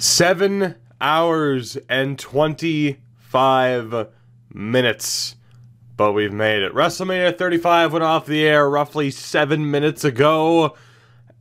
7 hours and 25 minutes. But we've made it. Wrestlemania 35 went off the air roughly 7 minutes ago.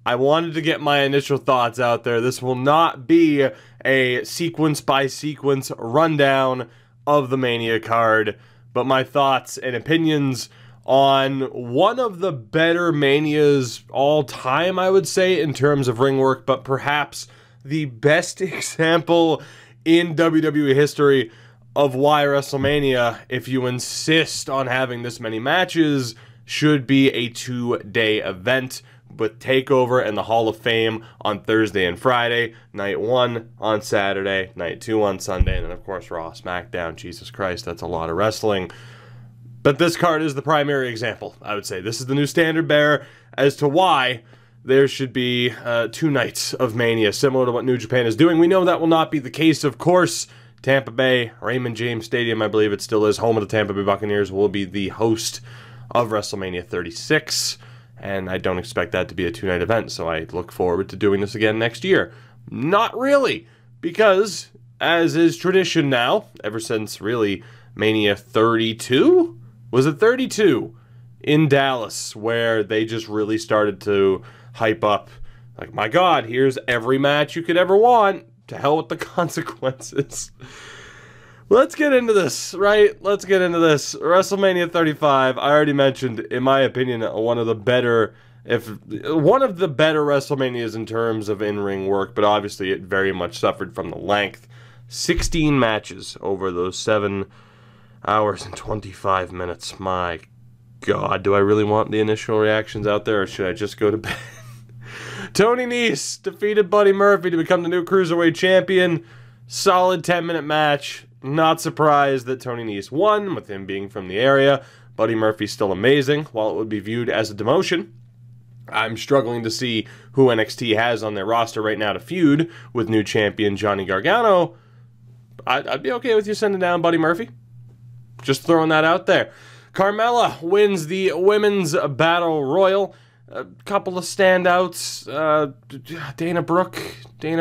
I wanted to get my initial thoughts out there. This will not be a sequence-by-sequence rundown of the Mania card, but my thoughts and opinions on one of the better Manias all time, I would say, in terms of ring work, but perhaps the best example in WWE history of why Wrestlemania, if you insist on having this many matches, should be a 2-day event with TakeOver and the Hall of Fame on Thursday and Friday, night 1 on Saturday, night 2 on Sunday, and then of course Raw, SmackDown. Jesus Christ, that's a lot of wrestling. But this card is the primary example, I would say. This is the new standard bearer as to why there should be 2 nights of Mania, similar to what New Japan is doing. We know that will not be the case, of course. Tampa Bay, Raymond James Stadium, I believe it still is, home of the Tampa Bay Buccaneers, will be the host of WrestleMania 36. And I don't expect that to be a 2-night event, so I look forward to doing this again next year. Not really, because, as is tradition now, ever since, really, Mania 32? Was it 32? In Dallas, where they just really started to hype up, like, my God, here's every match you could ever want. To hell with the consequences. Let's get into this, right? Let's get into this. WrestleMania 35, I already mentioned, in my opinion, one of the better WrestleManias in terms of in-ring work, but obviously it very much suffered from the length. 16 matches over those 7 hours and 25 minutes. My God, do I really want the initial reactions out there, or should I just go to bed? Tony Nese defeated Buddy Murphy to become the new Cruiserweight Champion. Solid 10-minute match. Not surprised that Tony Nese won, with him being from the area. Buddy Murphy's still amazing, while it would be viewed as a demotion. I'm struggling to see who NXT has on their roster right now to feud with new champion Johnny Gargano. I'd be okay with you sending down Buddy Murphy. Just throwing that out there. Carmella wins the Women's Battle Royal. A couple of standouts, Dana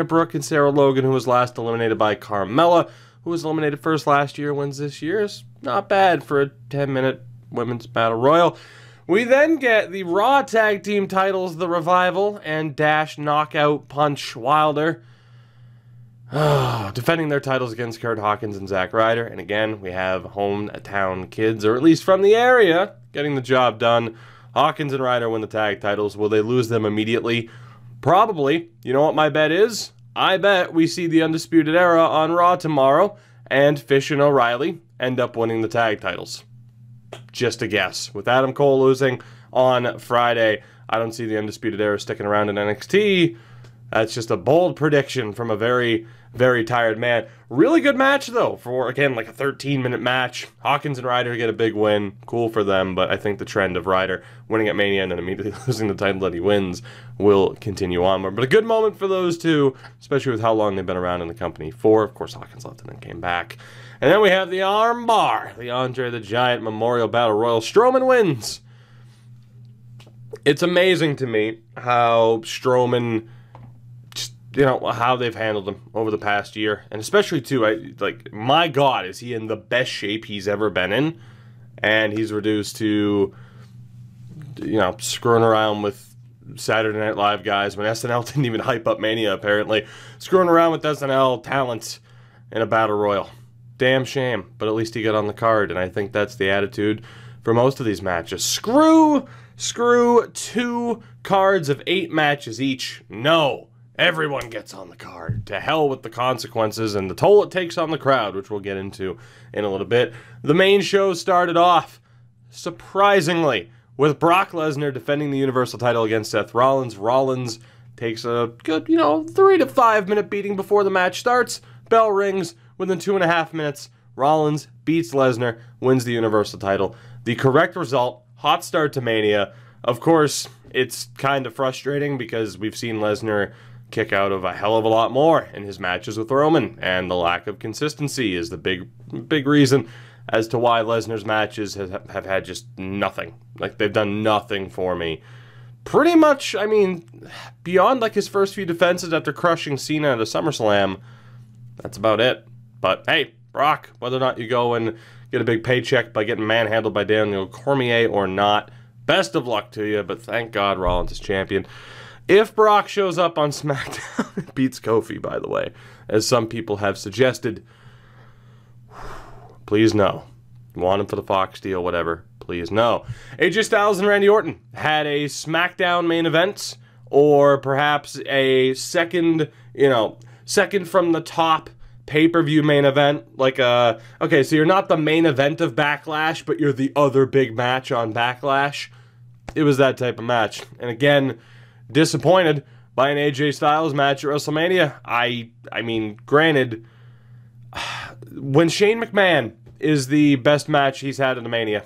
Brooke and Sarah Logan, who was last eliminated by Carmella, who was eliminated first last year, wins this year. Is not bad for a 10-minute Women's Battle Royal. We then get the Raw Tag Team titles, The Revival and Dash Knockout Punch Wilder, defending their titles against Kurt Hawkins and Zack Ryder. And again, we have hometown kids, or at least from the area, getting the job done. Hawkins and Ryder win the tag titles. Will they lose them immediately? Probably. You know what my bet is? I bet we see the Undisputed Era on Raw tomorrow, and Fish and O'Reilly end up winning the tag titles. Just a guess. With Adam Cole losing on Friday, I don't see the Undisputed Era sticking around in NXT. That's just a bold prediction from a very, very tired man. Really good match, though, for, again, like a 13-minute match. Hawkins and Ryder get a big win. Cool for them, but I think the trend of Ryder winning at Mania and then immediately losing the title that he wins will continue onward. But a good moment for those two, especially with how long they've been around in the company for. Of course, Hawkins left and then came back. And then we have the Arm Bar, the Andre the Giant Memorial Battle Royal. Strowman wins. It's amazing to me how Strowman, you know, how they've handled him over the past year. And especially, too, like, my God, is he in the best shape he's ever been in? And he's reduced to, you know, screwing around with Saturday Night Live guys when SNL didn't even hype up Mania, apparently. Screwing around with SNL talent in a battle royal. Damn shame, but at least he got on the card, and I think that's the attitude for most of these matches. Screw 2 cards of 8 matches each. No. Everyone gets on the card. To hell with the consequences and the toll it takes on the crowd, which we'll get into in a little bit. The main show started off, surprisingly, with Brock Lesnar defending the Universal title against Seth Rollins. Rollins takes a good, 3 to 5 minute beating before the match starts. Bell rings. Within 2.5 minutes, Rollins beats Lesnar, wins the Universal title. The correct result, hot start to Mania. Of course, it's kind of frustrating because we've seen Lesnar kick out of a hell of a lot more in his matches with Roman, and the lack of consistency is the big reason as to why Lesnar's matches have had just nothing. Like, they've done nothing for me pretty much, I mean, beyond like his first few defenses after crushing Cena at a SummerSlam, that's about it. But hey, Brock, whether or not you go and get a big paycheck by getting manhandled by Daniel Cormier or not, best of luck to you, but thank God Rollins is champion. If Brock shows up on SmackDown and beats Kofi, by the way, as some people have suggested, please no. You want him for the Fox deal, whatever, please no. AJ Styles and Randy Orton had a SmackDown main event, or perhaps a second, second from the top pay-per-view main event. Like, okay, so you're not the main event of Backlash, but you're the other big match on Backlash. It was that type of match. And again, disappointed by an AJ Styles match at WrestleMania. I mean, granted, when Shane McMahon is the best match he's had in the Mania,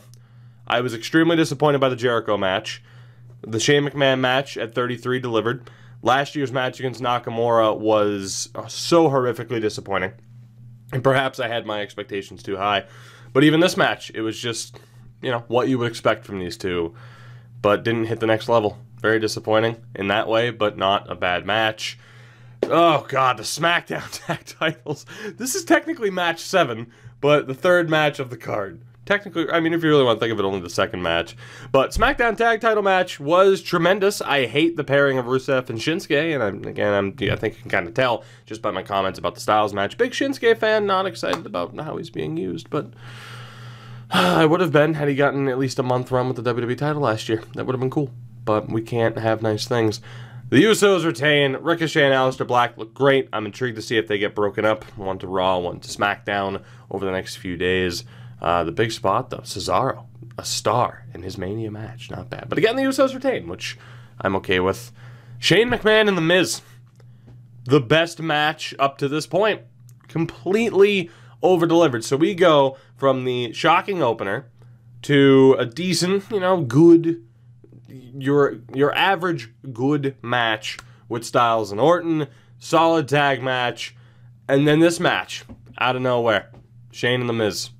I was extremely disappointed by the Jericho match. The Shane McMahon match at 33 delivered. Last year's match against Nakamura was so horrifically disappointing. And perhaps I had my expectations too high. But even this match, it was just, what you would expect from these two. But didn't hit the next level. Very disappointing in that way, but not a bad match. Oh, God, the SmackDown Tag Titles. This is technically match 7, but the third match of the card. Technically, I mean, if you really want to think of it, only the second match. But SmackDown Tag Title match was tremendous. I hate the pairing of Rusev and Shinsuke, and I think you can kind of tell just by my comments about the Styles match. Big Shinsuke fan, not excited about how he's being used, but I would have been had he gotten at least a month run with the WWE title last year. That would have been cool, but we can't have nice things. The Usos retain. Ricochet and Aleister Black look great. I'm intrigued to see if they get broken up. One to Raw, one to SmackDown over the next few days. The big spot, though, Cesaro, a star in his Mania match. Not bad. But again, the Usos retain, which I'm okay with. Shane McMahon and The Miz. The best match up to this point. Completely over-delivered. So we go from the shocking opener to a decent, good, your average good match with Styles and Orton. Solid tag match. And then this match, out of nowhere. Shane and The Miz.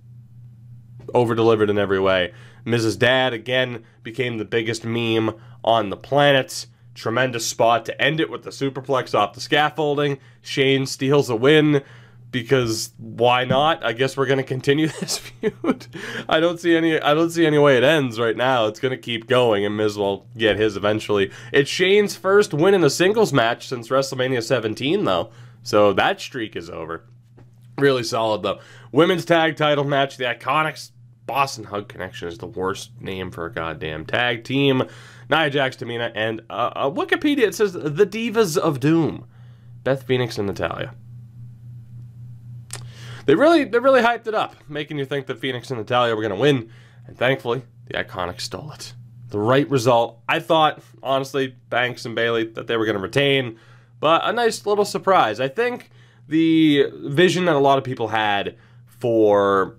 Over-delivered in every way. Miz's dad, again, became the biggest meme on the planet. Tremendous spot to end it with the superplex off the scaffolding. Shane steals a win, because why not? I guess we're going to continue this feud. I don't see any way it ends right now. It's going to keep going, and Miz will get his eventually. It's Shane's first win in a singles match since WrestleMania 17, though. So that streak is over. Really solid, though. Women's tag title match, the Iconics. Boston Hug Connection is the worst name for a goddamn tag team. Nia Jax, Tamina, and Wikipedia, it says the Divas of Doom. Beth Phoenix and Natalya. They really hyped it up, making you think that Phoenix and Natalya were going to win. And thankfully, the Iconics stole it. The right result. I thought, honestly, Banks and Bayley, that they were going to retain. But a nice little surprise. I think the vision that a lot of people had for,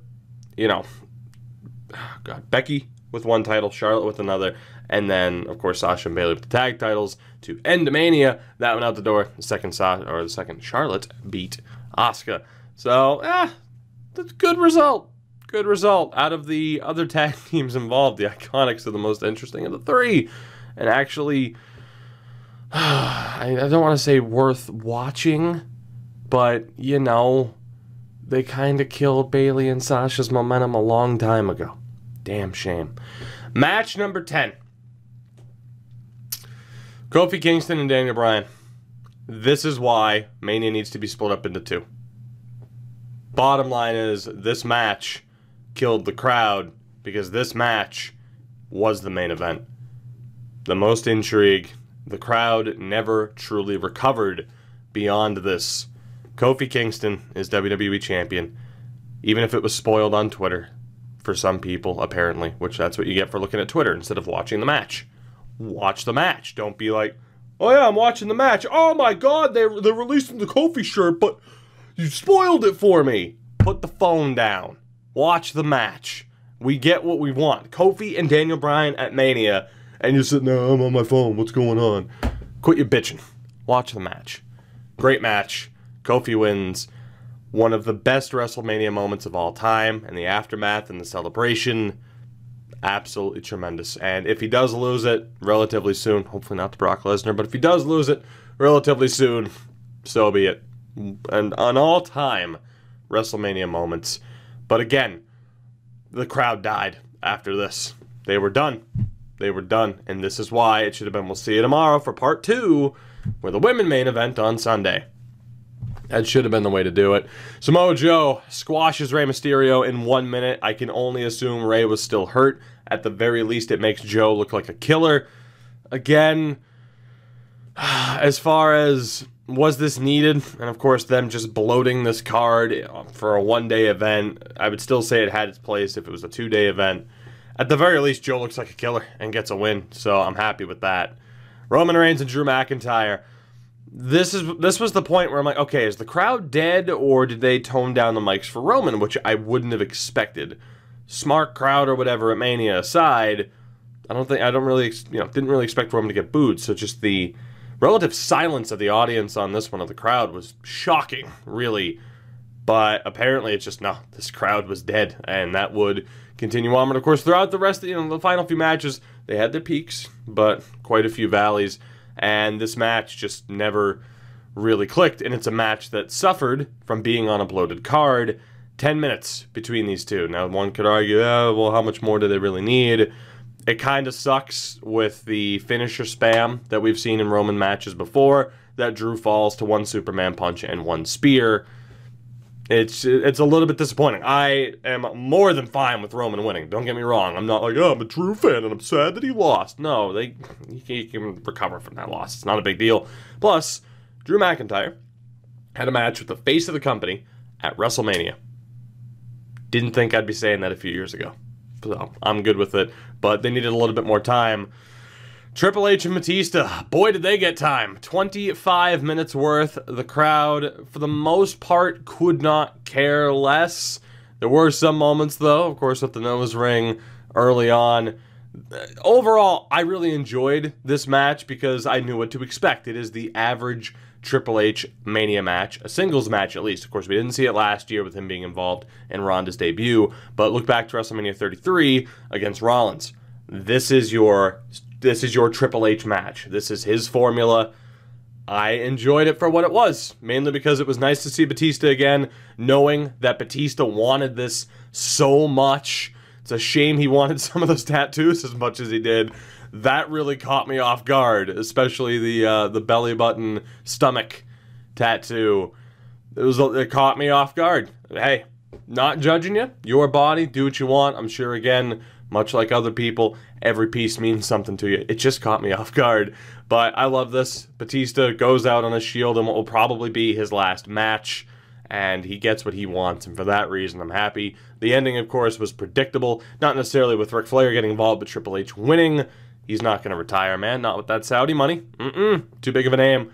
Becky with one title, Charlotte with another, and then, of course, Sasha and Bayley with the tag titles to end Mania. That went out the door. The second Charlotte beat Asuka. So, that's a good result. Good result. Out of the other tag teams involved, the Iconics are the most interesting of the three. And actually, I don't want to say worth watching, but, they kind of killed Bayley and Sasha's momentum a long time ago. Damn shame. Match number 10. Kofi Kingston and Daniel Bryan. This is why Mania needs to be split up into 2. Bottom line is, this match killed the crowd because this match was the main event. The most intrigue. The crowd never truly recovered beyond this. Kofi Kingston is WWE Champion, even if it was spoiled on Twitter. For some people, apparently, which that's what you get for looking at Twitter instead of watching the match. Watch the match. Don't be like, oh yeah, I'm watching the match. Oh my God, they're releasing the Kofi shirt, but you spoiled it for me. Put the phone down. Watch the match. We get what we want. Kofi and Daniel Bryan at Mania, and you're sitting there, I'm on my phone, what's going on? Quit your bitching. Watch the match. Great match. Kofi wins. One of the best WrestleMania moments of all time, and the aftermath and the celebration. absolutely tremendous. And if he does lose it relatively soon, hopefully not to Brock Lesnar, but if he does lose it relatively soon, so be it. And an all-time WrestleMania moments. But again, the crowd died after this. They were done. They were done. And this is why it should have been, we'll see you tomorrow for part 2, with the women main event on Sunday. That should have been the way to do it. Samoa Joe squashes Rey Mysterio in 1 minute. I can only assume Rey was still hurt. At the very least, it makes Joe look like a killer. Again, as far as was this needed, and of course them just bloating this card for a one-day event, I would still say it had its place if it was a 2-day event. At the very least, Joe looks like a killer and gets a win, so I'm happy with that. Roman Reigns and Drew McIntyre. This was the point where I'm like, okay, is the crowd dead, or did they tone down the mics for Roman, which I wouldn't have expected. Smart crowd or whatever at Mania aside, didn't really expect Roman to get booed. So just the relative silence of the audience on this one, of the crowd, was shocking, really. But apparently it's just, no, this crowd was dead, and that would continue on. But of course, throughout the rest of the final few matches, they had their peaks, but quite a few valleys. And this match just never really clicked, and it's a match that suffered from being on a bloated card. 10 minutes between these two. Now, one could argue, well, how much more do they really need? It kind of sucks with the finisher spam that we've seen in Roman matches before, that Drew falls to one Superman punch and one spear. It's a little bit disappointing. I am more than fine with Roman winning. Don't get me wrong. I'm not like, oh, I'm a Drew fan and I'm sad that he lost. No, he can recover from that loss. It's not a big deal. Plus, Drew McIntyre had a match with the face of the company at WrestleMania. Didn't think I'd be saying that a few years ago. So I'm good with it. But they needed a little bit more time. Triple H and Batista, boy did they get time. 25 minutes worth. The crowd, for the most part, could not care less. There were some moments, though, of course, with the nose ring early on. Overall, I really enjoyed this match because I knew what to expect. It is the average Triple H Mania match, a singles match at least. Of course, we didn't see it last year with him being involved in Ronda's debut, but look back to WrestleMania 33 against Rollins. This is your Triple H match. This is his formula. I enjoyed it for what it was, mainly because it was nice to see Batista again, knowing that Batista wanted this so much. It's a shame he wanted some of those tattoos as much as he did. That really caught me off guard, especially the belly button stomach tattoo. It caught me off guard. Hey, not judging you. Your body, do what you want. I'm sure, again, much like other people, every piece means something to you. It just caught me off guard. But I love this. Batista goes out on a shield in what will probably be his last match, and he gets what he wants, and for that reason, I'm happy. The ending, of course, was predictable. Not necessarily with Ric Flair getting involved, but Triple H winning. He's not going to retire, man. Not with that Saudi money. Too big of a name.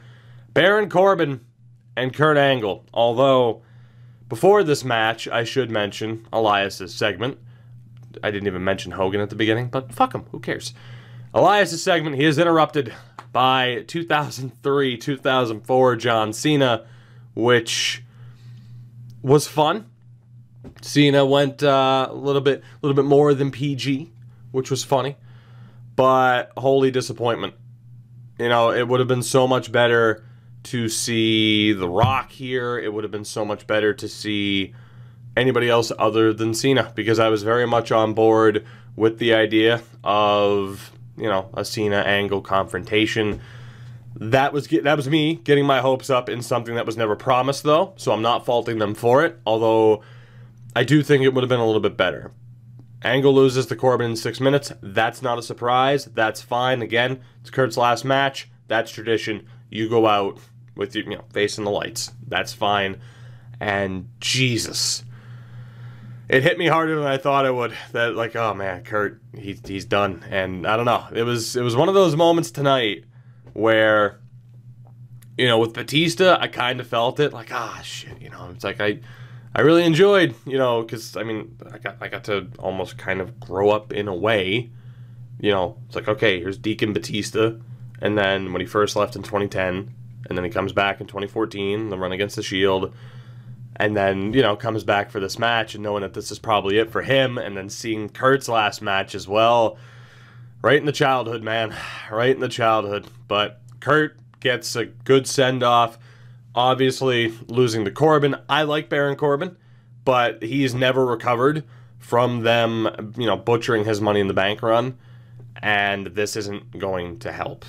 Baron Corbin and Kurt Angle. Although, before this match, I should mention Elias's segment. I didn't even mention Hogan at the beginning, but fuck him. Who cares? Elias's segment, he is interrupted by 2003-2004 John Cena, which was fun. Cena went a little bit more than PG, which was funny. But holy disappointment. You know, it would have been so much better to see The Rock here. It would have been so much better to see anybody else other than Cena, because I was very much on board with the idea of, you know, a Cena-Angle confrontation. That was me getting my hopes up in something that was never promised, though, so I'm not faulting them for it, although I do think it would have been a little bit better. Angle loses to Corbin in 6 minutes. That's not a surprise. That's fine. Again, it's Kurt's last match. That's tradition. You go out with your, facing the lights. That's fine. And Jesus, it hit me harder than I thought it would. That, like, oh man, Kurt, he's done. And I don't know. It was one of those moments tonight where, with Batista, I kind of felt it. Like, shit, it's like I really enjoyed, because, I got to almost kind of grow up in a way. It's like, okay, here's Deacon Batista, and then when he first left in 2010, and then he comes back in 2014, the run against the Shield. And then, you know, comes back for this match and knowing that this is probably it for him, and then seeing Kurt's last match as well. Right in the childhood, man. Right in the childhood. But Kurt gets a good send-off. Obviously, losing to Corbin. I like Baron Corbin, but he's never recovered from them, you know, butchering his Money in the Bank run. And this isn't going to help.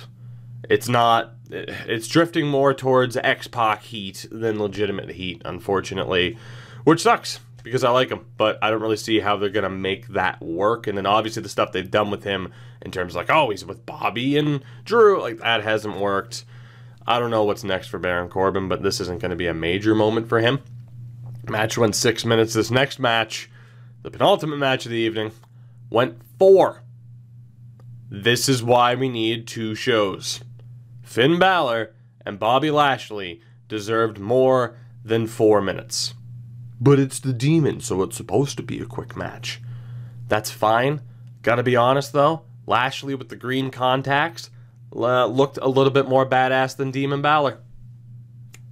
It's not... It's drifting more towards X-Pac heat than legitimate heat, unfortunately. Which sucks, because I like him. But I don't really see how they're going to make that work. And then obviously the stuff they've done with him in terms of like, oh, he's with Bobby and Drew. Like, that hasn't worked. I don't know what's next for Baron Corbin, but this isn't going to be a major moment for him. Match went 6 minutes. This next match, the penultimate match of the evening, went 4. This is why we need 2 shows. Finn Balor and Bobby Lashley deserved more than 4 minutes. But it's the Demon, so it's supposed to be a quick match. That's fine. Gotta be honest, though. Lashley with the green contacts looked a little bit more badass than Demon Balor.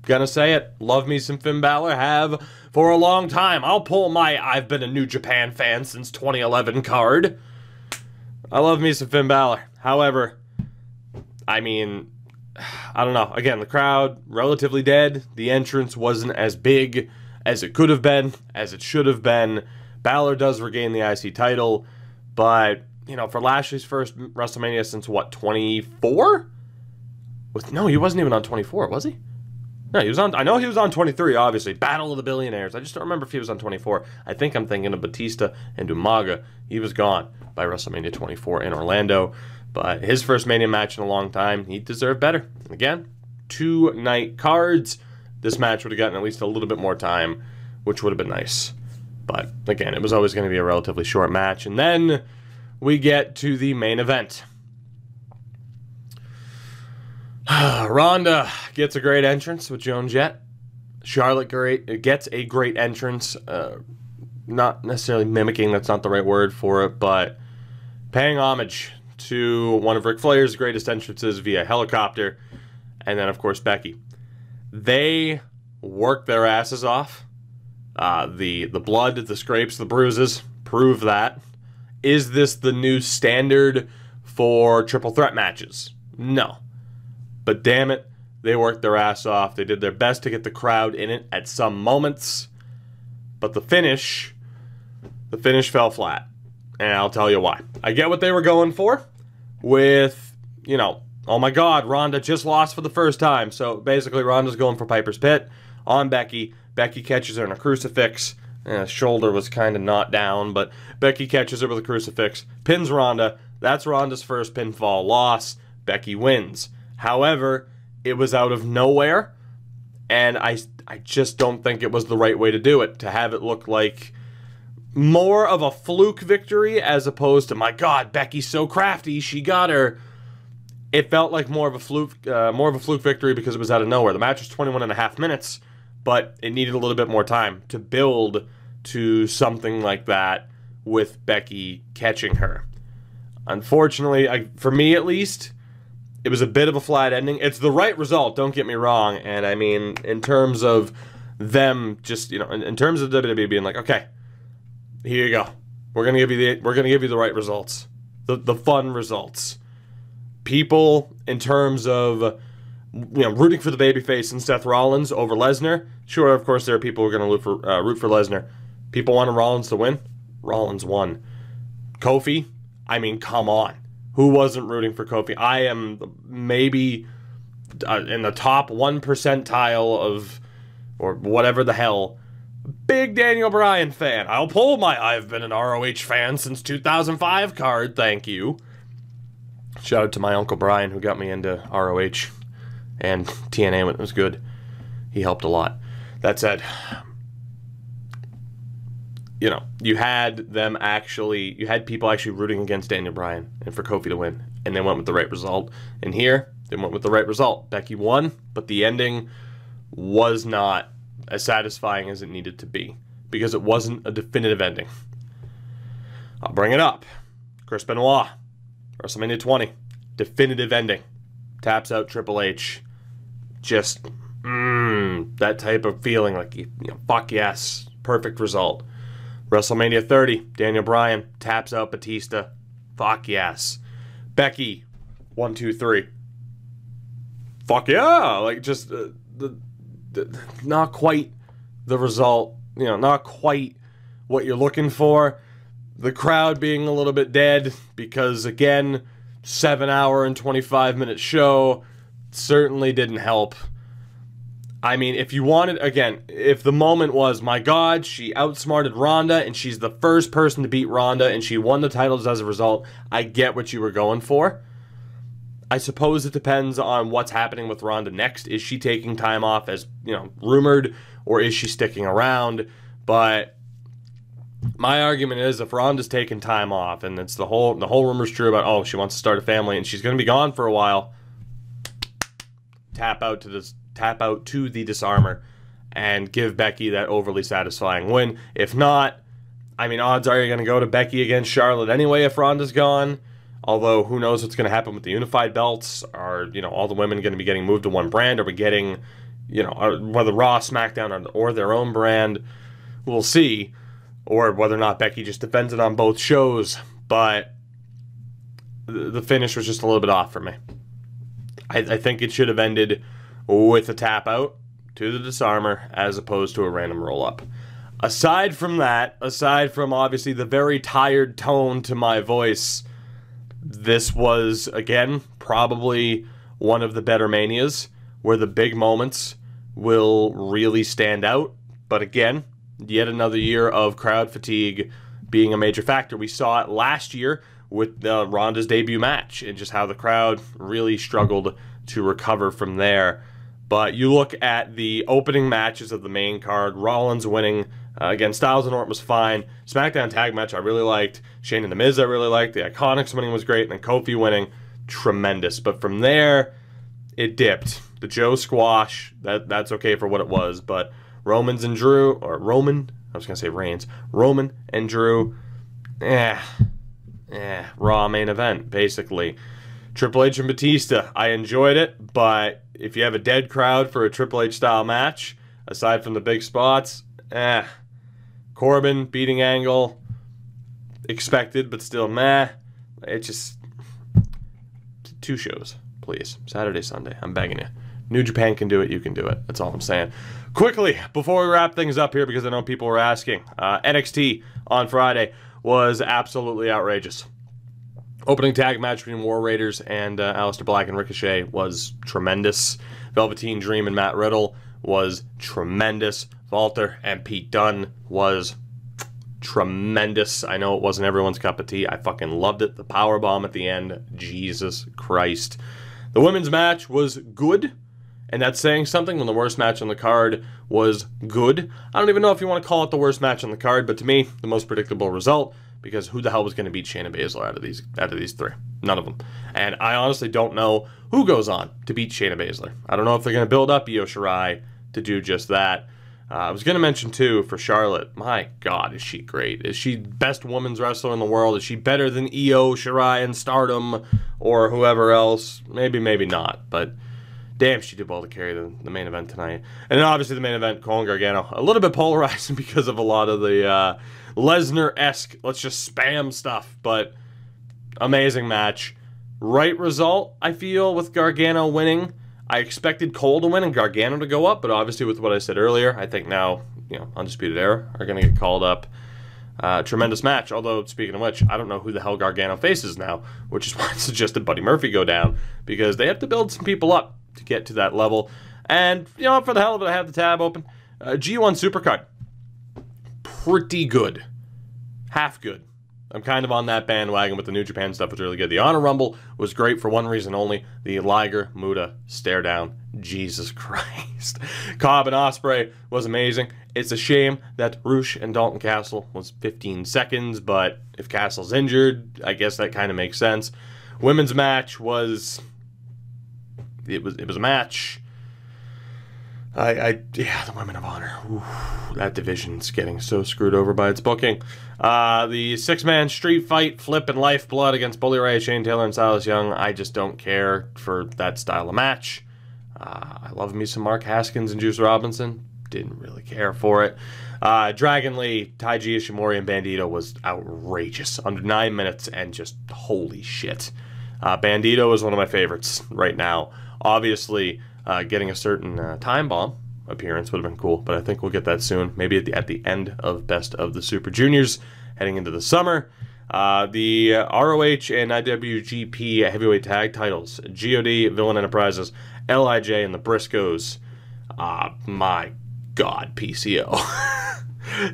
Gonna say it. Love me some Finn Balor. Have for a long time. I'll pull my I've been a New Japan fan since 2011 card. I love me some Finn Balor. However, I mean... I don't know. Again, the crowd, relatively dead. The entrance wasn't as big as it could have been, as it should have been. Balor does regain the IC title, but, you know, for Lashley's first WrestleMania since, what, 24? No, he wasn't even on 24, was he? No, he was on, I know he was on 23, obviously. Battle of the Billionaires. I just don't remember if he was on 24. I think I'm thinking of Batista and Umaga. He was gone by WrestleMania 24 in Orlando. But his first Mania match in a long time, he deserved better. Again, 2-night cards. This match would have gotten at least a little bit more time, which would have been nice. But again, it was always going to be a relatively short match. And then we get to the main event. Ronda gets a great entrance with Joan Jett. Charlotte gets a great entrance. Not necessarily mimicking, that's not the right word for it, but paying homage to one of Ric Flair's greatest entrances via helicopter, and then, of course, Becky. They work their asses off. The blood, the scrapes, the bruises prove that. Is this the new standard for triple threat matches? No. But damn it, they worked their ass off. They did their best to get the crowd in it at some moments. But the finish fell flat. And I'll tell you why. I get what they were going for with, you know, oh my God, Ronda just lost for the first time. So basically Ronda's going for Piper's Pit on Becky. Becky catches her in a crucifix. Shoulder was kind of not down, but Becky catches her with a crucifix, pins Ronda. That's Ronda's first pinfall loss. Becky wins. However, it was out of nowhere, and I just don't think it was the right way to do it, to have it look like more of a fluke victory as opposed to, my God, Becky's so crafty, she got her. It felt like more of a fluke victory because it was out of nowhere. The match was 21.5 minutes, but it needed a little bit more time to build to something like that with Becky catching her. Unfortunately, for me at least, it was a bit of a flat ending. It's the right result, don't get me wrong, and I mean, in terms of them just, you know, in terms of WWE being like, okay, here you go. We're gonna give you the right results, the fun results. People, in terms of, you know, rooting for the babyface and Seth Rollins over Lesnar. Sure, of course, there are people who are gonna root for Lesnar. People wanted Rollins to win. Rollins won. Kofi, I mean, come on. Who wasn't rooting for Kofi? I am maybe in the top 1 percentile of, or whatever the hell, big Daniel Bryan fan. I'll pull my I've been an ROH fan since 2005 card, thank you. Shout out to my Uncle Brian who got me into ROH and TNA when it was good. He helped a lot. That said, you know, you had people actually rooting against Daniel Bryan and for Kofi to win, and they went with the right result. And here, they went with the right result. Becky won, but the ending was not as satisfying as it needed to be because it wasn't a definitive ending. I'll bring it up. Chris Benoit, WrestleMania 20, definitive ending. Taps out Triple H. Just, that type of feeling, like, fuck yes, perfect result. WrestleMania 30, Daniel Bryan taps out Batista. Fuck yes. Becky, 1, 2, 3. Fuck yeah! Like, just not quite the result, not quite what you're looking for. The crowd being a little bit dead because, again, 7-hour and 25-minute show certainly didn't help. I mean, if you wanted, again, if the moment was, my God, she outsmarted Ronda and she's the first person to beat Ronda and she won the titles as a result, I get what you were going for. I suppose it depends on what's happening with Ronda next. Is she taking time off as, rumored, or is she sticking around? But my argument is, if Ronda's taking time off and it's the whole rumor's true about, oh, she wants to start a family and she's going to be gone for a while, tap out to the Disarmer and give Becky that overly satisfying win. If not, I mean, odds are you're going to go to Becky against Charlotte anyway if Ronda's gone. Although, who knows what's going to happen with the unified belts? Are, all the women going to be getting moved to one brand? Are we getting, whether Raw, SmackDown, or their own brand? We'll see. Or whether or not Becky just defends it on both shows. But the finish was just a little bit off for me. I think it should have ended with a tap out to the Disarmer as opposed to a random roll up. Aside from that, aside from obviously the very tired tone to my voice, this was, again, probably one of the better Manias where the big moments will really stand out. But again, yet another year of crowd fatigue being a major factor. We saw it last year with Ronda's debut match and just how the crowd really struggled to recover from there. But you look at the opening matches of the main card, Rollins winning against Styles and Orton was fine. SmackDown tag match I really liked. Shane and The Miz I really liked. The Iconics winning was great. And then Kofi winning, tremendous. But from there, it dipped. The Joe squash, that's okay for what it was. But Roman and Drew, Roman and Drew, Raw main event, basically. Triple H and Batista, I enjoyed it, but if you have a dead crowd for a Triple H style match, aside from the big spots, Corbin beating Angle, expected, but still meh. It just, 2 shows, please. Saturday, Sunday, I'm begging you. New Japan can do it, you can do it. That's all I'm saying. Quickly, before we wrap things up here, because I know people were asking, NXT on Friday was absolutely outrageous. Opening tag match between War Raiders and Aleister Black and Ricochet was tremendous. Velveteen Dream and Matt Riddle was tremendous. Walter and Pete Dunne was tremendous. I know it wasn't everyone's cup of tea. I fucking loved it. The powerbomb at the end. Jesus Christ. The women's match was good. And that's saying something when the worst match on the card was good. I don't even know if you want to call it the worst match on the card, but to me, the most predictable result, because who the hell was going to beat Shayna Baszler out of these 3? None of them. And I honestly don't know who goes on to beat Shayna Baszler. I don't know if they're going to build up Io Shirai to do just that. I was going to mention, too, for Charlotte, my God, is she great. Is she best women's wrestler in the world? Is she better than Io Shirai and Stardom or whoever else? Maybe, maybe not, but damn, she did well to carry the main event tonight. And then obviously the main event, Cole and Gargano, a little bit polarizing because of a lot of the Lesnar-esque, let's just spam stuff, but amazing match. Right result, I feel, with Gargano winning. I expected Cole to win and Gargano to go up, but obviously with what I said earlier, I think now, Undisputed Era are going to get called up. Tremendous match, although, speaking of which, I don't know who the hell Gargano faces now, which is why I suggested Buddy Murphy go down, because they have to build some people up to get to that level. And, for the hell of it, I have the tab open. G1 Supercard. Pretty good. Half good. I'm kind of on that bandwagon with the New Japan stuff. It's really good. The Honor Rumble was great for one reason only. The Liger Muta stare down. Jesus Christ. Cobb and Ospreay was amazing. It's a shame that Rush and Dalton Castle was 15 seconds, but if Castle's injured, I guess that kind of makes sense. Women's match was... It was a match. Yeah, the Women of Honor. Oof, that division's getting so screwed over by its booking. The 6-man street fight, Flip and Lifeblood against Bully Ray, Shane Taylor, and Silas Young. I just don't care for that style of match. I love me some Mark Haskins and Juice Robinson. Didn't really care for it. Dragon Lee, Taiji Ishimori, and Bandito was outrageous. Under 9 minutes and just holy shit. Bandito is one of my favorites right now. Obviously, getting a certain Time Bomb appearance would have been cool, but I think we'll get that soon. Maybe at the end of Best of the Super Juniors, heading into the summer. The ROH and IWGP Heavyweight Tag Titles. GOD, Villain Enterprises, LIJ, and the Briscoes. My God, PCO.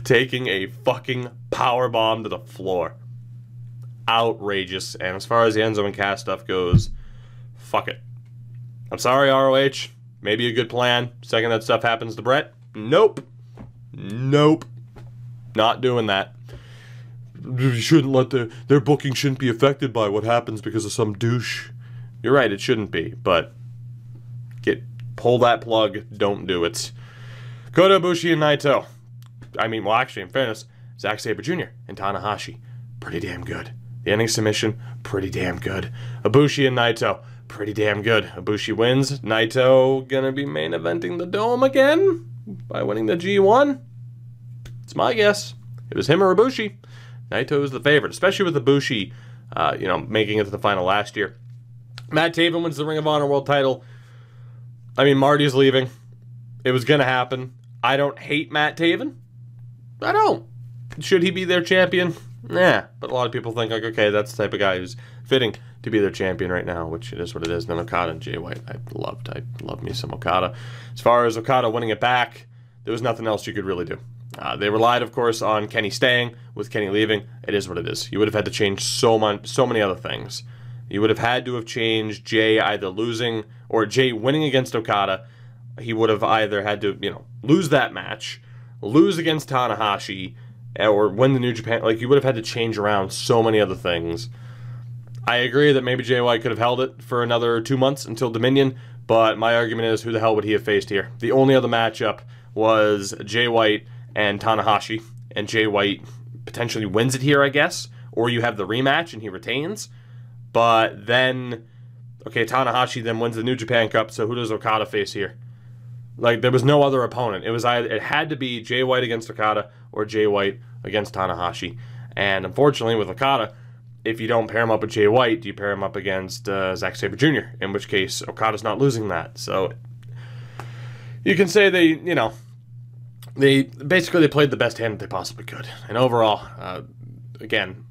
Taking a fucking powerbomb to the floor. Outrageous. And as far as the Enzo and Cass stuff goes, fuck it. I'm sorry, ROH. Maybe a good plan. Second that stuff happens to Brett. Nope. Nope. Not doing that. You shouldn't let their booking shouldn't be affected by what happens because of some douche. You're right, it shouldn't be, but pull that plug, don't do it. Kota Ibushi and Naito. I mean, well, actually, in fairness, Zack Sabre Jr. and Tanahashi, pretty damn good. The ending submission, pretty damn good. Ibushi and Naito, pretty damn good. Ibushi wins. Naito gonna be main eventing the Dome again by winning the G1. It's my guess. It was him or Ibushi. Naito is the favorite, especially with Ibushi, making it to the final last year. Matt Taven wins the Ring of Honor World title. I mean, Marty's leaving. It was going to happen. I don't hate Matt Taven. I don't. Should he be their champion? Nah. But a lot of people think, like, okay, that's the type of guy who's fitting to be their champion right now, which it is what it is. Then Okada and Jay White. I love me some Okada. As far as Okada winning it back, there was nothing else you could really do. They relied, of course, on Kenny staying. With Kenny leaving, it is what it is. You would have had to change so many other things. You would have had to have changed Jay either losing or Jay winning against Okada. He would have either had to, lose that match, lose against Tanahashi, or win the New Japan. Like, you would have had to change around so many other things. I agree that maybe Jay White could have held it for another 2 months until Dominion, but my argument is, who the hell would he have faced here? The only other matchup was Jay White and Tanahashi, and Jay White potentially wins it here, I guess, or you have the rematch and he retains. But then, okay, Tanahashi then wins the New Japan Cup, so who does Okada face here? Like, there was no other opponent. It had to be Jay White against Okada or Jay White against Tanahashi. And unfortunately, with Okada, if you don't pair him up with Jay White, you pair him up against Zack Sabre Jr., in which case Okada's not losing that. So you can say they played the best hand that they possibly could. And overall, again,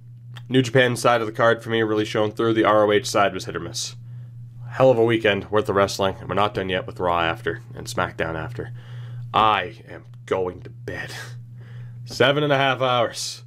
New Japan side of the card for me really shone through. The ROH side was hit or miss. Hell of a weekend worth of wrestling, and we're not done yet with Raw after and SmackDown after. I am going to bed. 7.5 hours.